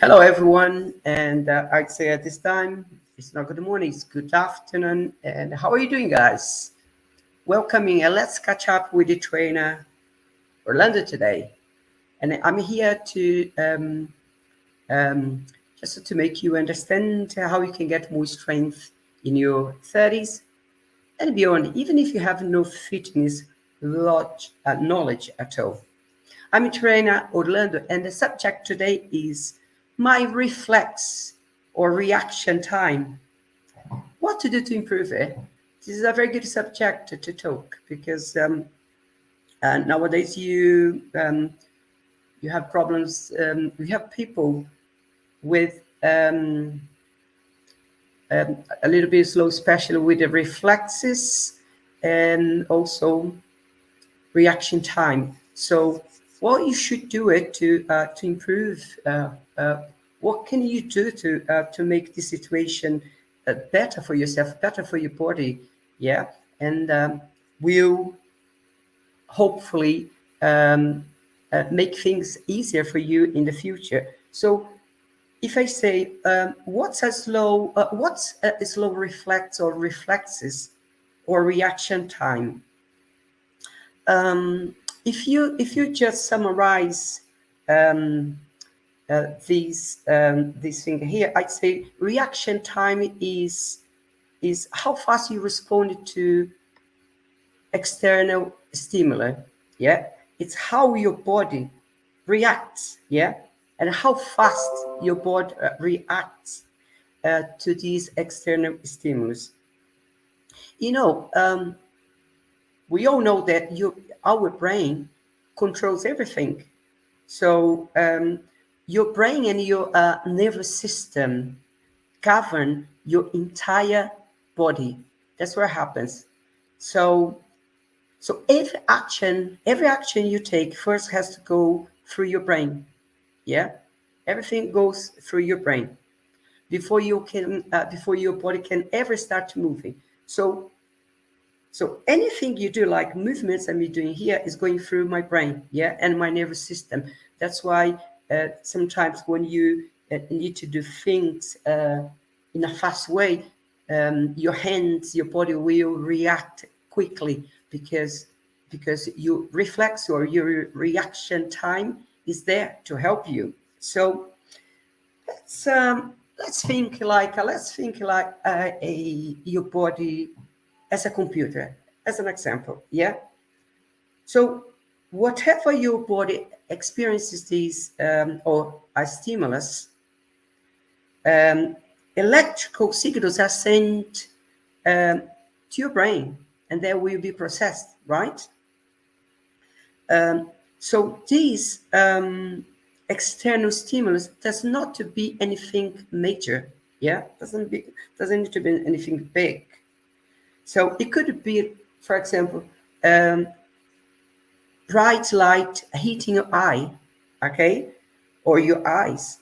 Hello, everyone. And I'd say at this time, it's not good morning, it's good afternoon. And how are you doing, guys? Welcoming and let's catch up with the trainer Orlando today. And I'm here to just to make you understand how you can get more strength in your 30s and beyond, even if you have no fitness knowledge at all. I'm a trainer Orlando, and the subject today is my reflex or reaction time. What to do to improve it? This is a very good subject to talk because nowadays you have problems. You have people with a little bit slow, especially with the reflexes and also reaction time. So, what you should do it to improve. What can you do to make the situation better for yourself, better for your body? Yeah, and will hopefully make things easier for you in the future. So, if I say, what's a slow reflex or reflexes or reaction time? If you just summarize um, this thing here, I'd say reaction time is how fast you respond to external stimuli. Yeah, it's how your body reacts. Yeah, and how fast your body reacts to these external stimulus. You know, we all know that our brain controls everything. So your brain and your nervous system govern your entire body. That's what happens. So every action you take first has to go through your brain. Yeah, everything goes through your brain before your body can ever start moving. So anything you do, like movements I'm doing here, is going through my brain, yeah, and my nervous system. That's why sometimes when you need to do things in a fast way, your hands, your body will react quickly because your reflex or your reaction time is there to help you. So let's think like your body as a computer, as an example. Yeah. So whatever your body experiences these or a stimulus, um, electrical signals are sent um, to your brain, and they will be processed, right? So these external stimulus does not to be anything major. Yeah, doesn't need to be anything big. So it could be, for example, um, bright light hitting your eye, okay, or your eyes,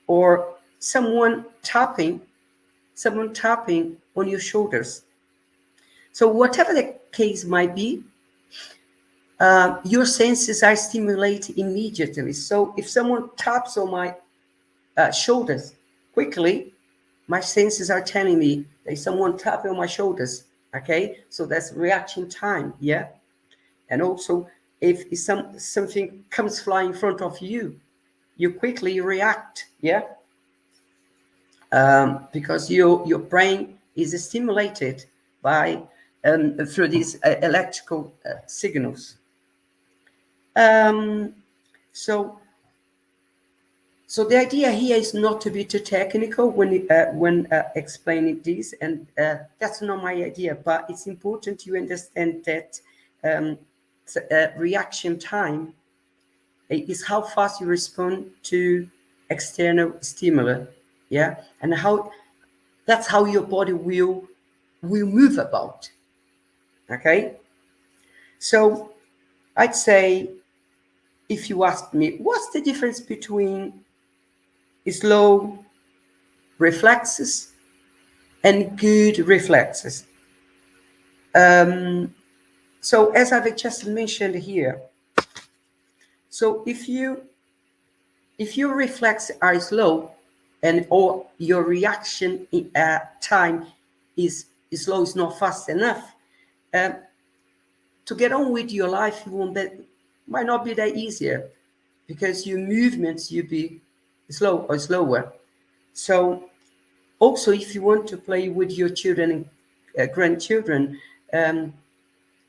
or someone tapping on your shoulders. So whatever the case might be, your senses are stimulated immediately. So if someone taps on my shoulders quickly, my senses are telling me there's someone tapping on my shoulders. Okay, so that's reaction time. Yeah, and also if something comes flying in front of you, you quickly react. Yeah, because your brain is stimulated by through these electrical signals. Um, so So the idea here is not to be too technical when explaining this, and that's not my idea. But it's important you understand that um, reaction time is how fast you respond to external stimuli, yeah, and how that's how your body will move about. Okay, so I'd say if you ask me, what's the difference between slow reflexes and good reflexes. Um, so as I've just mentioned here, so if your reflexes are slow, and or your reaction time is slow, is not fast enough, um, to get on with your life, you won't be, might not be that easier, because your movements you be slow or slower. So also, if you want to play with your children and grandchildren, um,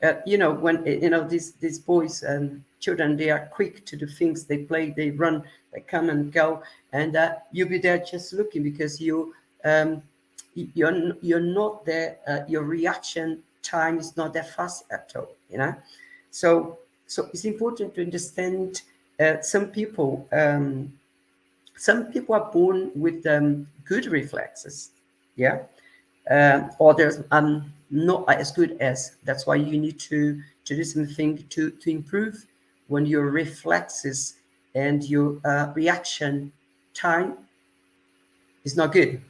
when these boys and children, they are quick to do things, they play, they run, they come and go, and you'll be there just looking, because um, you're not there, your reaction time is not that fast at all, so it's important to understand, some people are born with good reflexes, yeah, others not as good as. That's why you need to do something to improve when your reflexes and your reaction time is not good.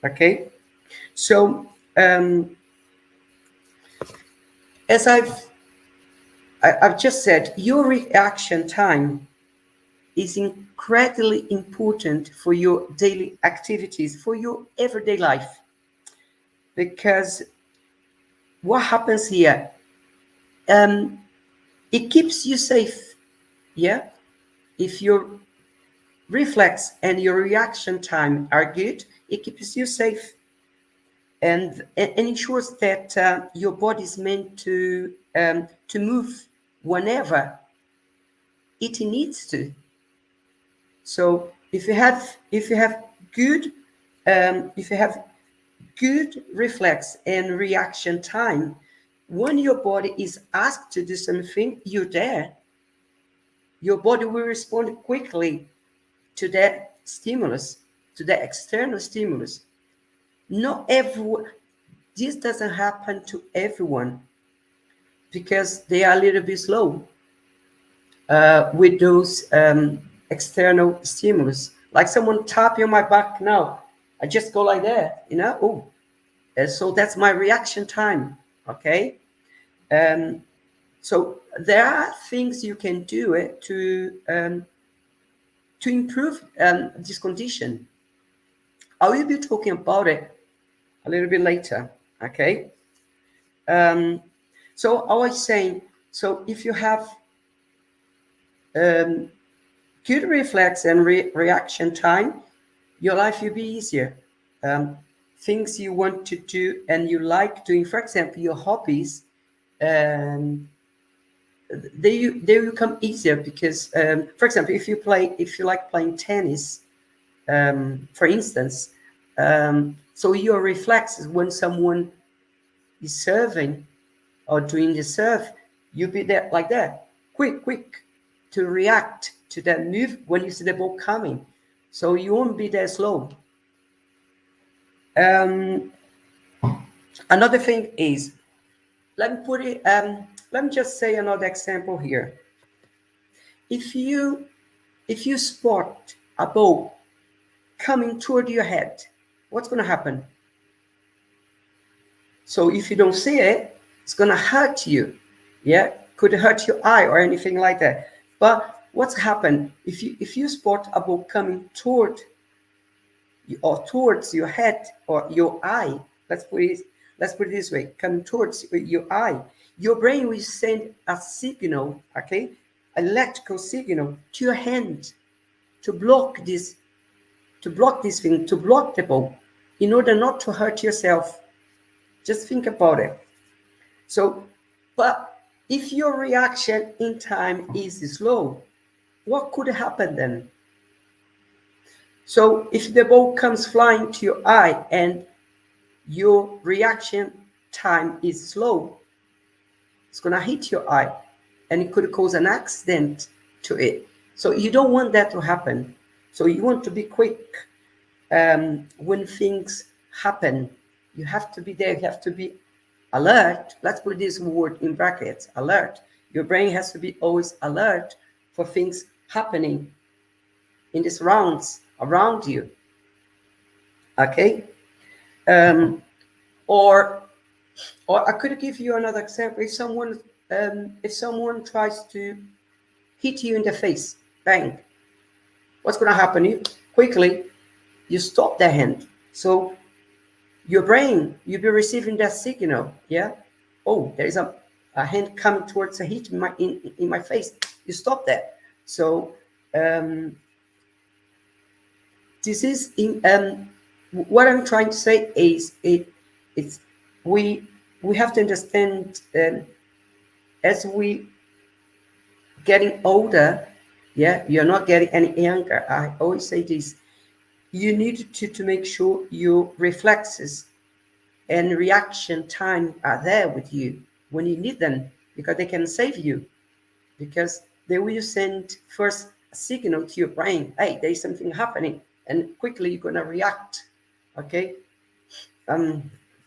Okay, so as I've just said, your reaction time is incredibly important for your daily activities, for your everyday life, because what happens here, um, it keeps you safe. Yeah, if your reflex and your reaction time are good, it keeps you safe, and ensures that your body is meant to move whenever it needs to. So if you have good if you have good reflex and reaction time, when your body is asked to do something, you're there. Your body will respond quickly to that stimulus, to that external stimulus. Not everyone, this doesn't happen to everyone, because they are a little bit slow with those external stimulus. Like someone tapping on my back now, I just go like that, Oh, so that's my reaction time. Okay, um, so there are things you can do it to improve this condition. I will be talking about it a little bit later. Okay. Um, so I was saying, so if you have um, good reflex and reaction time, your life will be easier. Um, Things you want to do and you like doing, for example, your hobbies, um, they will become easier, because, for example, if you like playing tennis, for instance, so your reflexes when someone is serving or doing the serve, you be there like that, quick to react to that move when you see the ball coming. So you won't be there slow. Um, Another thing is, let me just say another example here. If you spot a ball coming toward your head, what's going to happen? So if you don't see it, it's going to hurt you. Yeah, could hurt your eye or anything like that. But what's happened if you spot a ball coming toward you, or towards your head or your eye? Let's put it this way: coming towards your eye, your brain will send a signal, okay, electrical signal to your hand to block this thing, to block the ball, in order not to hurt yourself. Just think about it. So, but if your reaction in time is slow, what could happen then? So, if the ball comes flying to your eye and your reaction time is slow, it's going to hit your eye and it could cause an accident to it. So, you don't want that to happen. So, you want to be quick when things happen. You have to be there, you have to be alert. Let's put this word in brackets: alert. Your brain has to be always alert for things happening in the surrounds around you. Okay. um, or or I could give you another example. If someone tries to hit you in the face, bang, what's going to happen? You quickly you stop the hand. So your brain, you'll be receiving that signal. Yeah. Oh, there is a hand coming towards a hit in my face. You stop that. So um, this is in what I'm trying to say is it's we we have to understand as we getting older. Yeah, you're not getting any younger. I always say this. You need to make sure your reflexes and reaction time are there with you when you need them, because they can save you, because they will send first a signal to your brain, hey, there's something happening, and quickly you're going to react. Okay.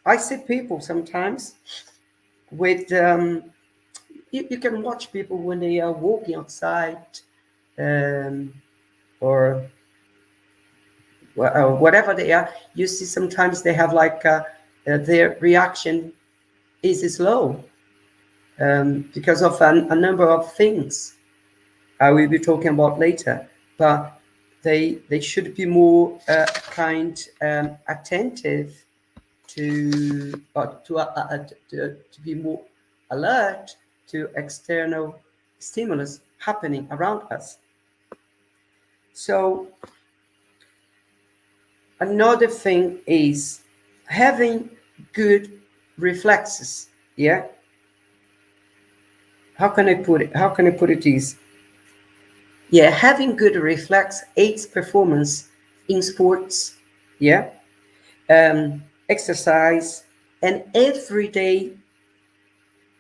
I see people sometimes with you can watch people when they are walking outside, um, or whatever they are. You see sometimes they have like their reaction is slow, because of a number of things I will be talking about later. But they should be more kind, attentive to be more alert to external stimulus happening around us. So another thing is having good reflexes. Yeah. How can I put it is, yeah, having good reflex aids performance in sports. Yeah. Exercise and everyday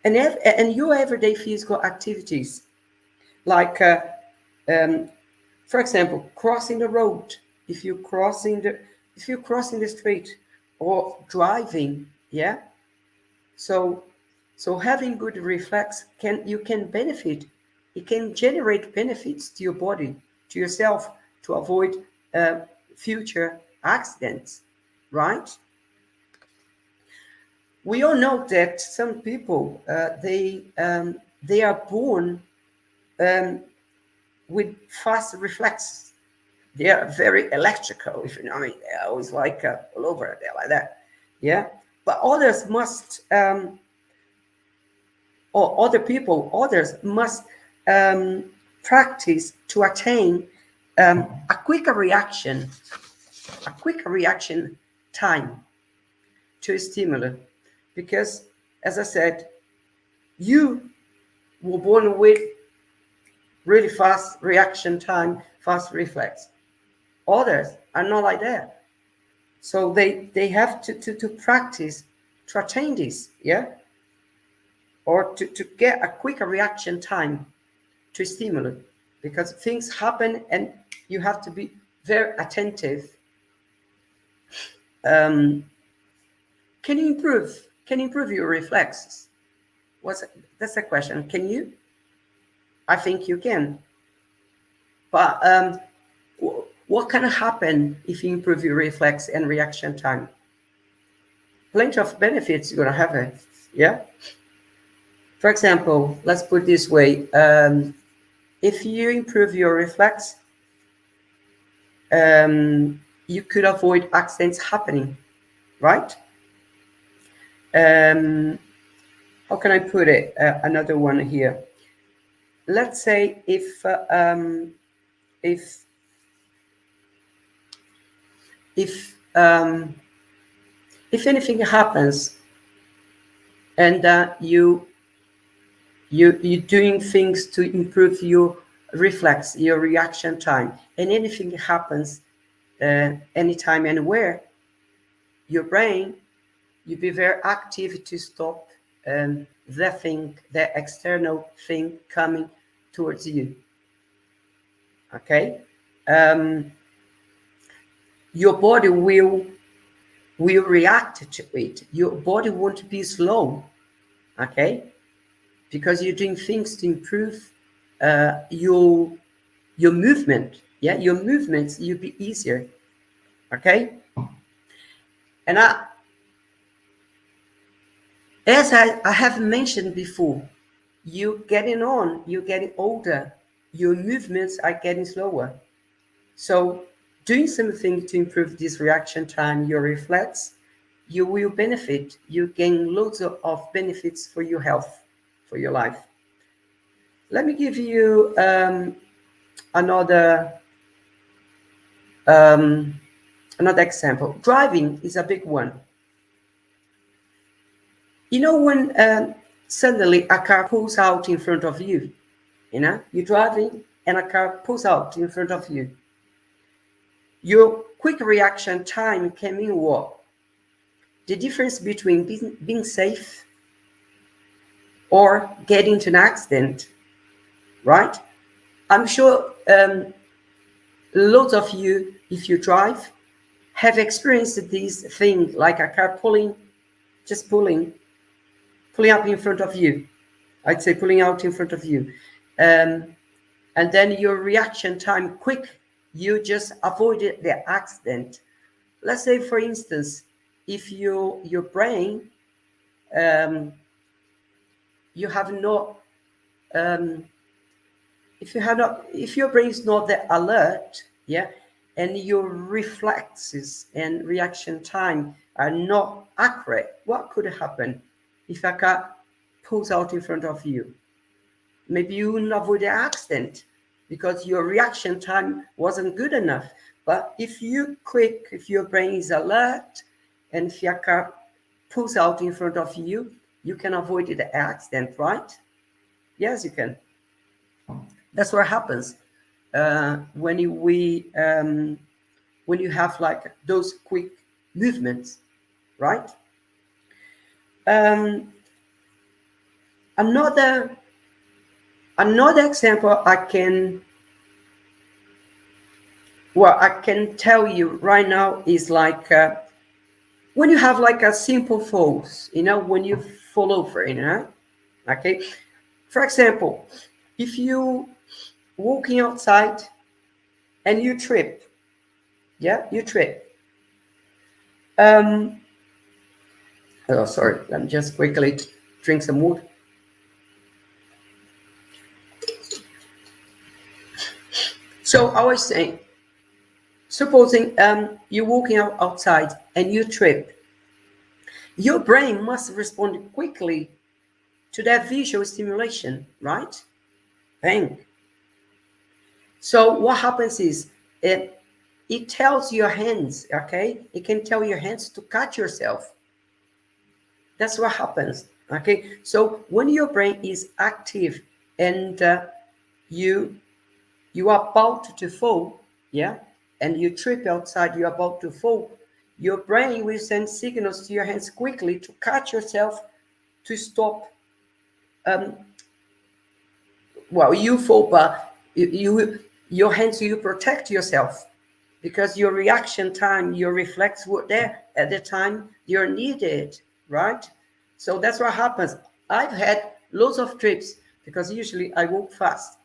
and your everyday physical activities, like um, for example, crossing the road. If you're crossing the if you're crossing the street or driving. Yeah. So having good reflex, can you can benefit. It can generate benefits to your body, to yourself, to avoid uh, future accidents, right? We all know that some people they are born um, with fast reflexes. They are very electrical, if you know what I mean. They're always like all over there like that. Yeah. But others must um, practice to attain a quicker reaction time to a stimulus. Because, as I said, you were born with really fast reaction time, fast reflex. Others are not like that. So they have to practice to attain this, yeah? Or to get a quicker reaction time to stimulus, because things happen and you have to be very attentive. Um, can you improve your reflexes? What's That's the question. Can you? I think you can. But what can happen if you improve your reflex and reaction time? Plenty of benefits you're gonna have it. Yeah. For example, let's put it this way: if you improve your reflex, you could avoid accidents happening, right? Um, how can I put it? Another one here. Let's say if if um, if anything happens and you're doing things to improve your reflex, your reaction time, and anything happens anytime, anywhere, your brain, you be very active to stop the external thing coming towards you. Okay. um, your body will react to it. Your body won't be slow. Okay. Because you're doing things to improve your movement. Yeah, your movements will be easier. Okay. And as I have mentioned before, you're getting older, your movements are getting slower. So doing something to improve this reaction time, your reflex, you will benefit. You gain loads of benefits for your health, for your life. Let me give you another um, another example. Driving is a big one. You know when suddenly a car pulls out in front of you, you're driving and a car pulls out in front of you. Your quick reaction time can mean what? The difference between being safe or getting into an accident, right? I'm sure lots of you, if you drive, have experienced this thing like a car just pulling up in front of you. I'd say pulling out in front of you. Um, and then your reaction time quick, you just avoided the accident. Let's say, for instance, if your brain, um, you have not, um, if your brain is not that alert, yeah, and your reflexes and reaction time are not accurate, what could happen if a car pulls out in front of you? Maybe you wouldn't avoid the accident because your reaction time wasn't good enough. But if if your brain is alert, and if your car pulls out in front of you, you can avoid the accident, right? Yes, you can. That's what happens when you have like those quick movements, right? Um, another another example I can tell you right now is like when you have like a simple falls, when you fall over, okay. For example, if you walking outside and you trip, yeah, you trip. Um, oh, sorry, let me just quickly drink some water. So I was saying, supposing you're walking outside and you trip, your brain must respond quickly to that visual stimulation, right? Bang. So what happens is it tells your hands, okay? It can tell your hands to cut yourself. That's what happens, okay? So when your brain is active and you you are about to fall, yeah, and you trip outside, you're about to fall, your brain will send signals to your hands quickly to cut yourself to stop. Um, well, you fall, but your hands, you protect yourself because your reaction time, your reflex were there at the time you're needed, right? So that's what happens. I've had lots of trips because usually I walk fast.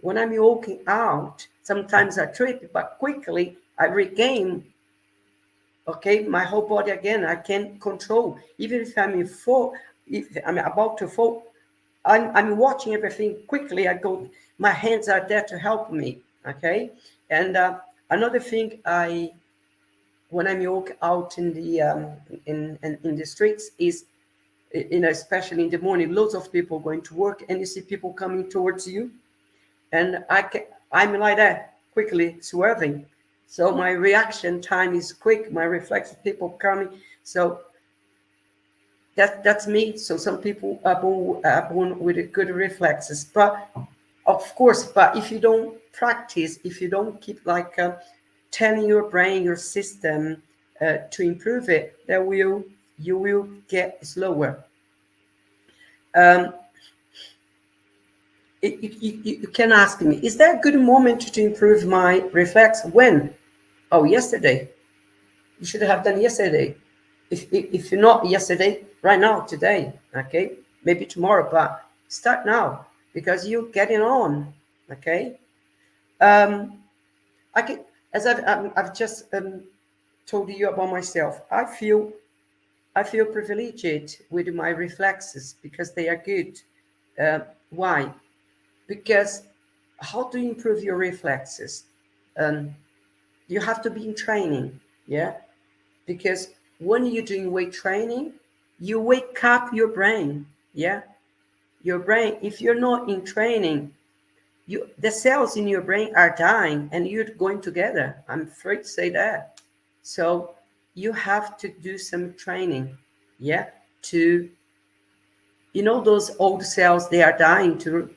When I'm walking out, sometimes I trip, but quickly I regain, okay, my whole body again. I can control. Even if I'm in fall, if I'm about to fall, I'm watching everything quickly. I go, my hands are there to help me, okay? And another thing, when I'm walk out in the in the streets is, especially in the morning, lots of people going to work, and you see people coming towards you, and I'm like that, quickly swerving. So my reaction time is quick. My reflex, people coming. So that's me. So some people are born with good reflexes, but of course, but if you don't practice, if you don't keep like telling your brain, your system to improve it, you will get slower. Um, you can ask me, is there a good moment to improve my reflex? When? Oh, yesterday. You should have done yesterday. If you're not yesterday, right now, today, okay? Maybe tomorrow, but start now because you're getting on, okay? Um, I can, as I've just told you about myself. I feel privileged with my reflexes because they are good. Why? Because how do you improve your reflexes? you have to be in training. Yeah, because when you're doing weight training, you wake up your brain. Yeah, your brain. If you're not in training, the cells in your brain are dying, and you're going together. I'm afraid to say that. So you have to do some training. Yeah, to those old cells, they are dying, to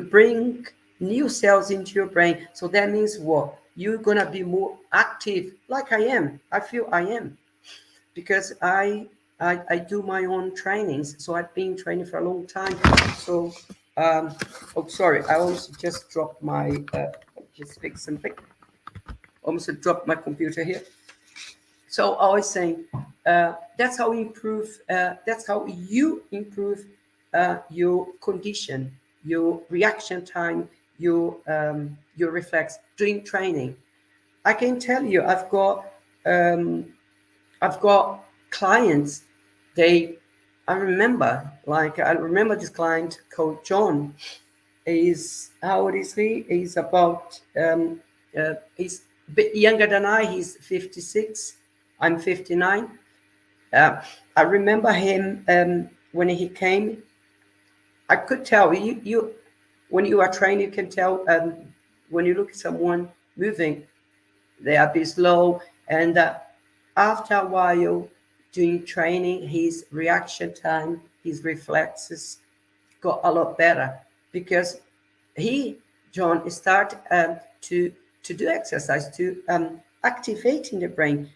bring new cells into your brain. So that means what? You're gonna be more active, like I am. I feel I am, because I do my own trainings. So I've been training for a long time. So oh, sorry, I almost just dropped my just fix something. Almost dropped my computer here. So I was saying, that's how improve. That's how you improve your condition, your reaction time, your reflex during training. I can tell you, um, I've got clients. They, I remember this client called John. He's, how old is he? He's a bit younger than I. He's 56. I'm 59. I remember him when he came. I could tell you when you are trained, you can tell when you look at someone moving, they are a bit slow, and after a while doing training, his reaction time, his reflexes got a lot better, because he, John, started to do exercise, to activating the brain,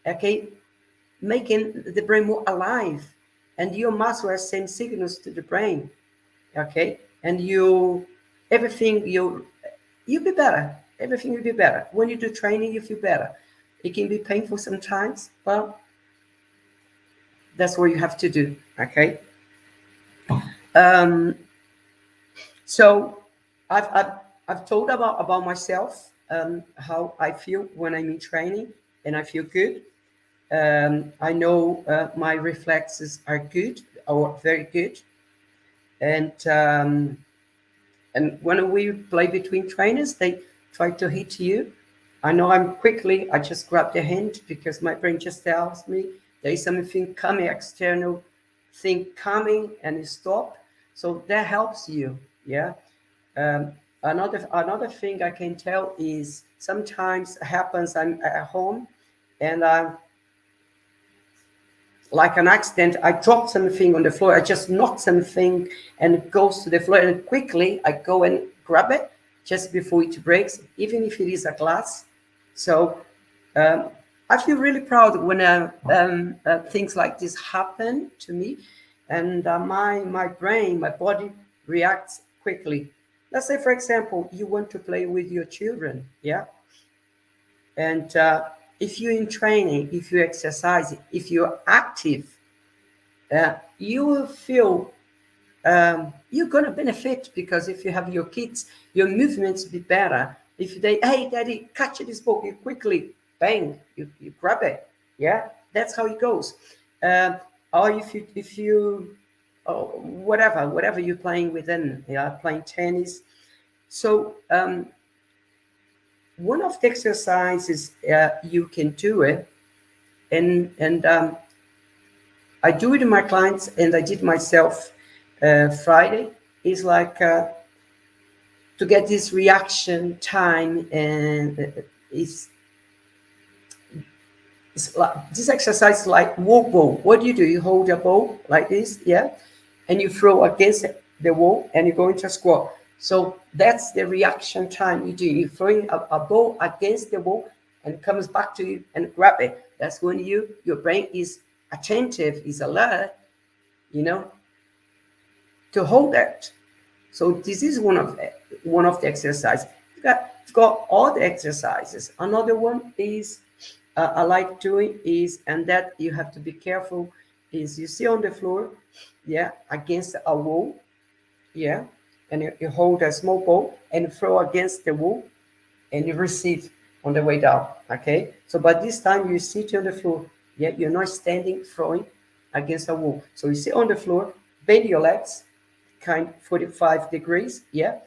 okay, making the brain more alive, and your muscles send signals to the brain, okay, and everything you'll be better. Everything will be better when you do training. You feel better. It can be painful sometimes, but that's what you have to do, okay. um so I've told about myself, how I feel when I'm in training, and I feel good. I know my reflexes are good, or very good, and when we play between trainers, they try to hit you. I know I just grab the hand, because my brain just tells me there is something coming, external thing coming, and stop. So that helps you. Yeah. Um, another thing I can tell is sometimes happens, I'm at home, and I'm like an accident. I dropped something on the floor. I just knocked something, and it goes to the floor. And quickly, I go and grab it just before it breaks, even if it is a glass. So um, I feel really proud when things like this happen to me, and my brain, my body reacts quickly. Let's say, for example, you want to play with your children, yeah, and if you're in training, if you exercise, if you're active, you will feel you're going to benefit, because if you have your kids, your movements be better. If they, hey, daddy, catch this ball, you quickly, bang, you grab it. Yeah, that's how it goes. Um, or if you oh, whatever you're playing within, yeah, playing tennis. So one of the exercises you can do it, and I do it in my clients, and I did myself Friday. Is like to get this reaction time, and it's like this exercise is like wall ball. What do? You hold a ball like this, yeah, and you throw against the wall, and you go into a squat. So that's the reaction time you do. You're throwing a ball against the wall, and it comes back to you, and grab it. That's when your brain is attentive, is alert, you know, to hold that. So this is one of the exercises. You've got all the exercises. Another one is I like doing is, and that you have to be careful, is you sit on the floor, yeah, against a wall, yeah, and you hold a small ball and throw against the wall, and you receive on the way down. Okay, so by this time you sit on the floor, yeah, you're not standing throwing against a wall. So you sit on the floor, bend your legs, kind 45 degrees, yeah,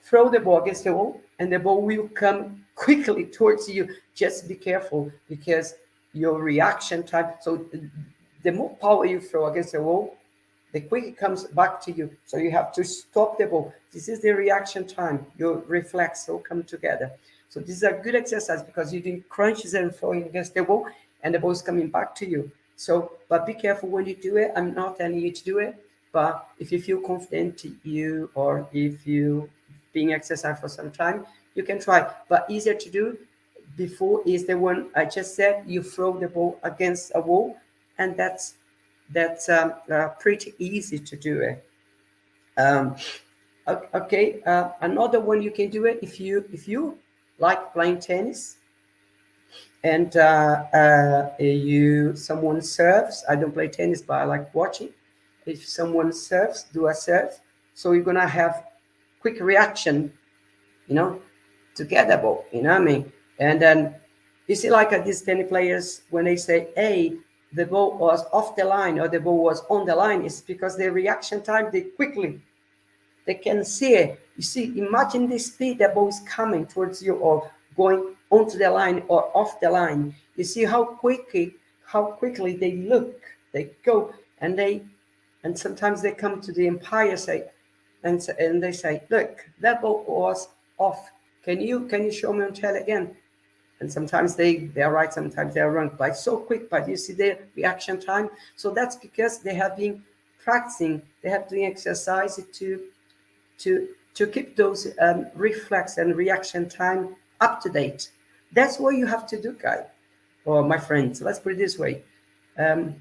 throw the ball against the wall, and the ball will come quickly towards you. Just be careful, because your reaction time. So the more power you throw against the wall, the quicker it comes back to you. So you have to stop the ball. This is the reaction time. Your reflex all come together. So this is a good exercise, because you're doing crunches and throwing against the wall, and the ball is coming back to you. So, but be careful when you do it. I'm not telling you to do it, but if you feel confident, you, or if you being exercise for some time, you can try. But easier to do before is the one I just said. You throw the ball against a wall, and that's pretty easy to do it. Um, okay, another one you can do it if you like playing tennis, and you someone serves. I don't play tennis, but I like watching. If someone serves, do a serve. So you're gonna have quick reaction, you know, to get the ball. You know what I mean? And then you see, like these tennis players, when they say, "Hey, the ball was off the line," or "the ball was on the line," it's because their reaction time, they can see it. You see, imagine the speed the ball is coming towards you, or going onto the line or off the line. You see how quickly they look, they go, and sometimes they come to the umpire, say, and they say, "Look, that ball was off. Can you show me on tell again?" And sometimes they are right, sometimes they are wrong, but it's so quick. But you see their reaction time. So that's because they have been practicing. They have been exercise to keep those reflex and reaction time up to date. That's what you have to do, guys, or my friends. Let's put it this way: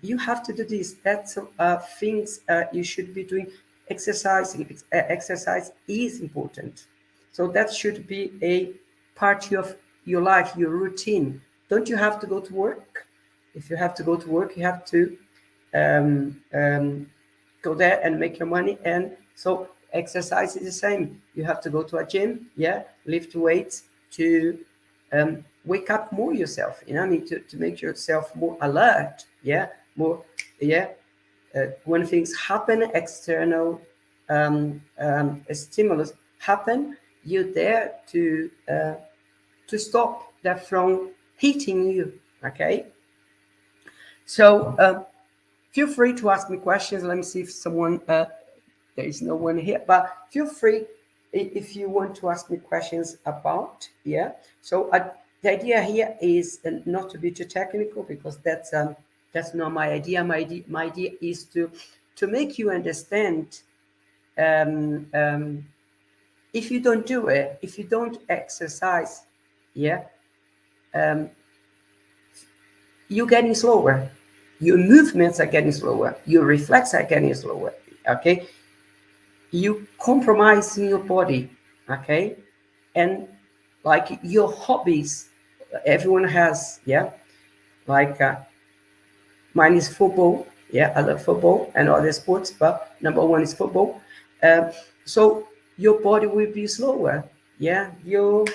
you have to do this. That's things you should be doing. Exercising, exercise is important. So that should be a part of your life, your routine. Don't you have to go to work? If you have to go to work, you have to um, um, go there and make your money. And so exercise is the same. You have to go to a gym, yeah, lift weights to wake up more yourself. You know what I mean? To make yourself more alert, yeah, more, yeah. When things happen, external stimulus happen, you're there to stop that from hitting you. Okay, so feel free to ask me questions. Let me see if someone there is no one here, but feel free if you want to ask me questions about, yeah. So the idea here is not to be too technical, because that's not my idea. My idea is to make you understand. um, um, if you don't do it, if you don't exercise, yeah, um, you're getting slower. Your movements are getting slower. Your reflexes are getting slower. Okay, you compromise in your body. Okay, and like your hobbies, everyone has, yeah. Like mine is football. Yeah, I love football and other sports, but number one is football. Um, so your body will be slower. Yeah, your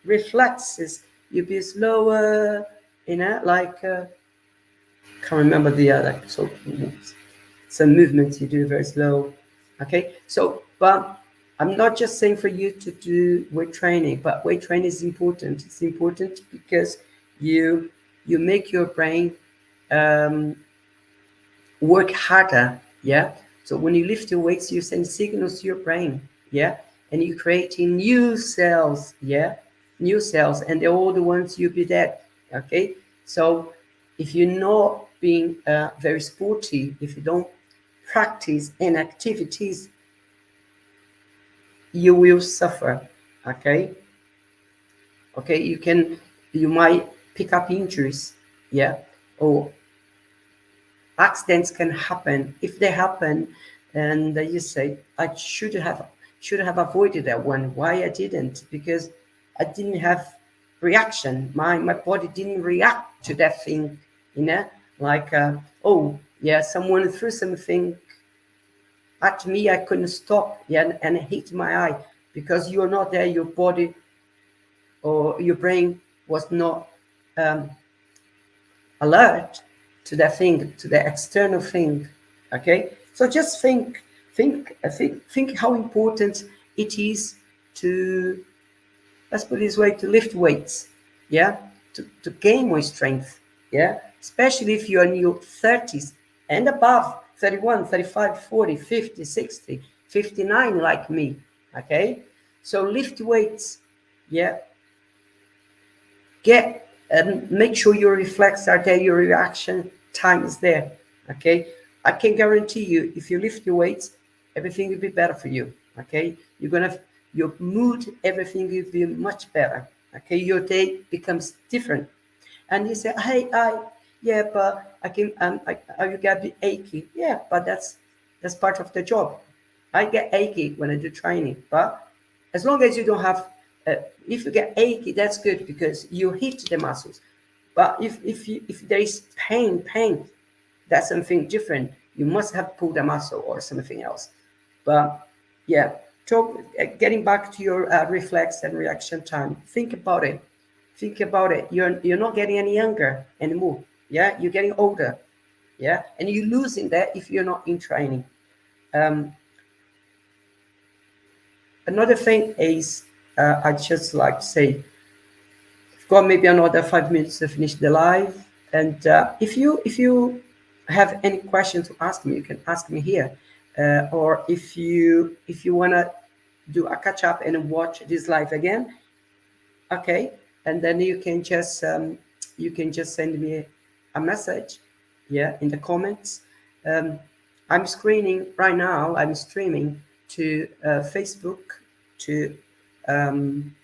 reflexes you'll be slower. You know, like can't remember the other. So some movements you do very slow. Okay, so but I'm not just saying for you to do weight training, but weight training is important. It's important because you you make your brain um, work harder. Yeah. So when you lift your weights, you send signals to your brain. Yeah. And you're creating new cells. Yeah. New cells, and the older ones you'll be dead. Okay. So if you're not being very sporty, if you don't practice and activities, you will suffer. Okay. Okay. You might pick up injuries. Yeah. Or accidents can happen. If they happen, and you say, I should have avoided that one. Why I didn't? Because I didn't have reaction. My body didn't react to that thing. You know, like oh yeah, someone threw something at me. I couldn't stop. Yeah, and it hit my eye, because you're not there. Your body or your brain was not um, alert to that thing, to the external thing. Okay, so just think how important it is to, let's put it this way, to lift weights, yeah, to gain more strength, yeah, especially if you're in your 30s and above, 31, 35, 40, 50, 60, 59, like me, okay? So lift weights, yeah, get make sure your reflex are there, your reaction time is there, okay? I can guarantee you, if you lift your weights, everything will be better for you, okay? You're gonna, your mood, everything will be much better, okay? Your day becomes different. And you say, hey, yeah, but I can, you get be achy. Yeah, but that's part of the job. I get achy when I do training, but as long as you don't have, uh, if you get achy, that's good because you hit the muscles. But if there is pain, that's something different. You must have pulled a muscle or something else. But yeah, getting back to your reflex and reaction time, think about it. Think about it. You're not getting any younger anymore. Yeah, you're getting older. Yeah, and you're losing that if you're not in training. Um, Another thing is, I'd just like to say, we've got maybe another 5 minutes to finish the live. And if you have any questions to ask me, you can ask me here. Or if you wanna do a catch up and watch this live again, okay, and then you can just send me a message, yeah, in the comments. um, I'm screening right now, I'm streaming to Facebook, to um,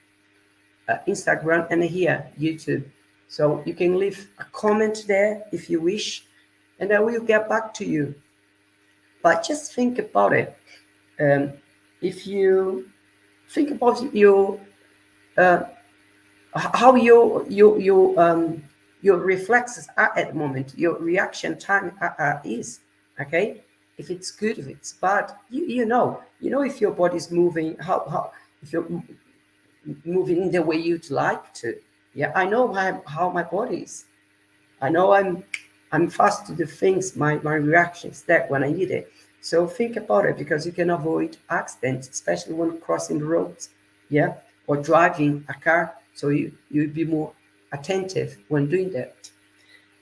Instagram, and here YouTube, so you can leave a comment there if you wish, and I will get back to you. But just think about it. If you think about uh, how your reflexes are at the moment, your reaction time is, okay? If it's good, if it's bad, you know if your body's moving, how if you're moving in the way you'd like to. Yeah, I know how my body is. I know I'm fast to do things, my reactions that when I need it. So think about it, because you can avoid accidents, especially when crossing the roads, yeah, or driving a car. So you'd be more attentive when doing that.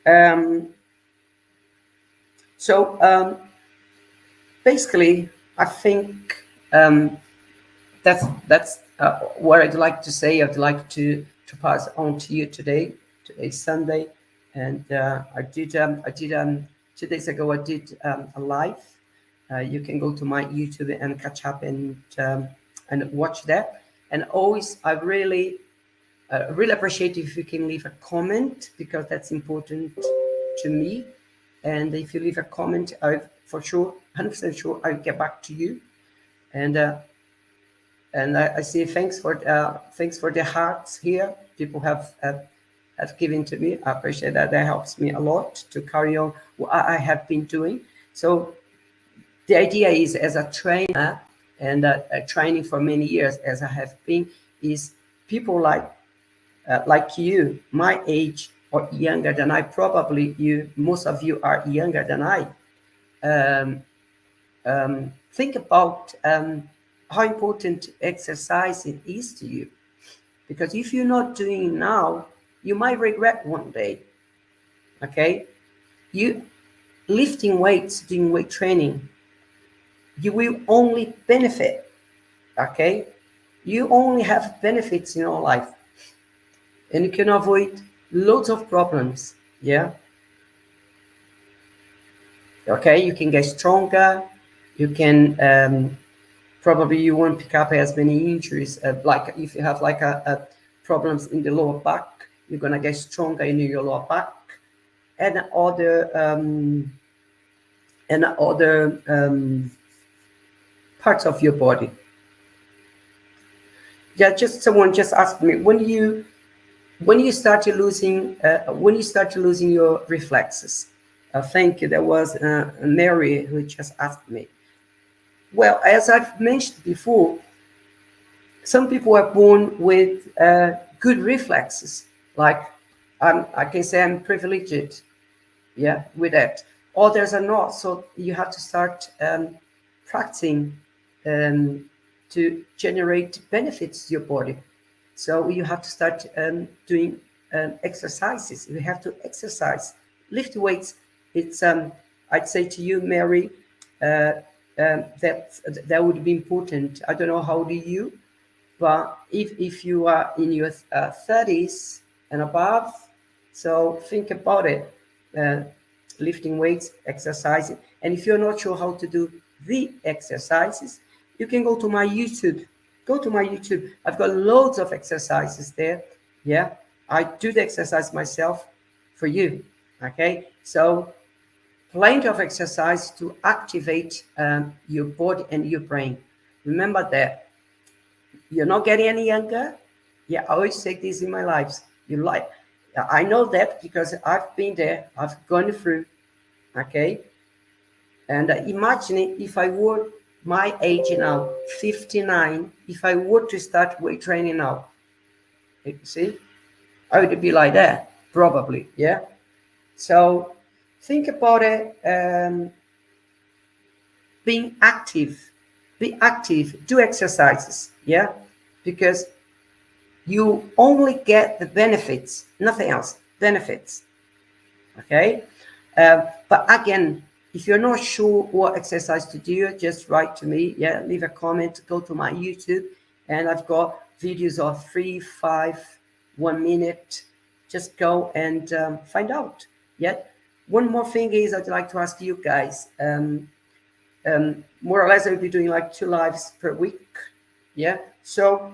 Um, so basically, I think that's what I'd like to say. I'd like to pass on to you today. Today's Sunday, and I did 2 days ago. I did a live. You can go to my YouTube and catch up and watch that. And always, I really appreciate if you can leave a comment, because that's important to me. And if you leave a comment, I for sure, 100% sure, I'll get back to you. And I see thanks for the hearts here. People have given to me. I appreciate that. That helps me a lot to carry on what I have been doing. So the idea is, as a trainer and a training for many years, as I have been, is people like you, my age or younger than I. Probably most of you are younger than I. Um, think about how important exercising is to you, because if you're not doing it now, you might regret one day. Okay, you lifting weights, doing weight training, you will only benefit. Okay, you only have benefits in your life, and you can avoid loads of problems. Yeah, okay, you can get stronger. You can probably you won't pick up as many injuries. Like if you have like a problems in the lower back, you're gonna get stronger in your lower back and other parts of your body. Yeah, just someone just asked me, when you start losing your reflexes. Thank you. There was Mary who just asked me. Well, as I've mentioned before, some people are born with good reflexes. Like I can say I'm privileged, yeah, with that. Others are not. So you have to start practicing um, to generate benefits to your body. So you have to start doing exercises. You have to exercise, lift weights. It's I'd say to you, Mary, uh, that would be important. I don't know how do you, but if you are in your 30s and above, so think about it. Uh, Lifting weights, exercising. And if you're not sure how to do the exercises, you can go to my YouTube. Go to my YouTube. I've got loads of exercises there. Yeah, I do the exercise myself for you. Okay, so plenty of exercise to activate your body and your brain. Remember that you're not getting any younger. Yeah, I always say this in my lives. You like, I know that because I've been there. I've gone through. Okay, and imagine if I were my age now, 59, if I were to start weight training now, you see, I would be like that, probably. Yeah. So think about it. Being active, be active, do exercises. Yeah. Because you only get the benefits, nothing else, benefits. Okay. But again, if you're not sure what exercise to do, just write to me. Yeah, leave a comment, go to my YouTube, and I've got videos of 3, 5, 1 minute. Just go and find out. Yeah. One more thing is I'd like to ask you guys. More or less, I'll be doing like 2 lives per week. Yeah. So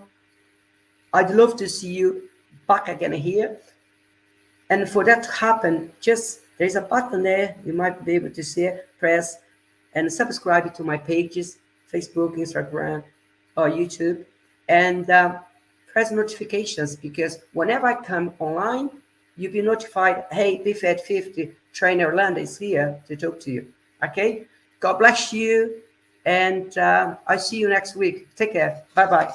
I'd love to see you back again here. And for that to happen, just there's a button there. You might be able to see it. Press and subscribe to my pages, Facebook, Instagram, or YouTube, and press notifications because whenever I come online, you'll be notified. Hey, BFED 50 Trainer Land is here to talk to you. Okay. God bless you, and I'll see you next week. Take care. Bye bye.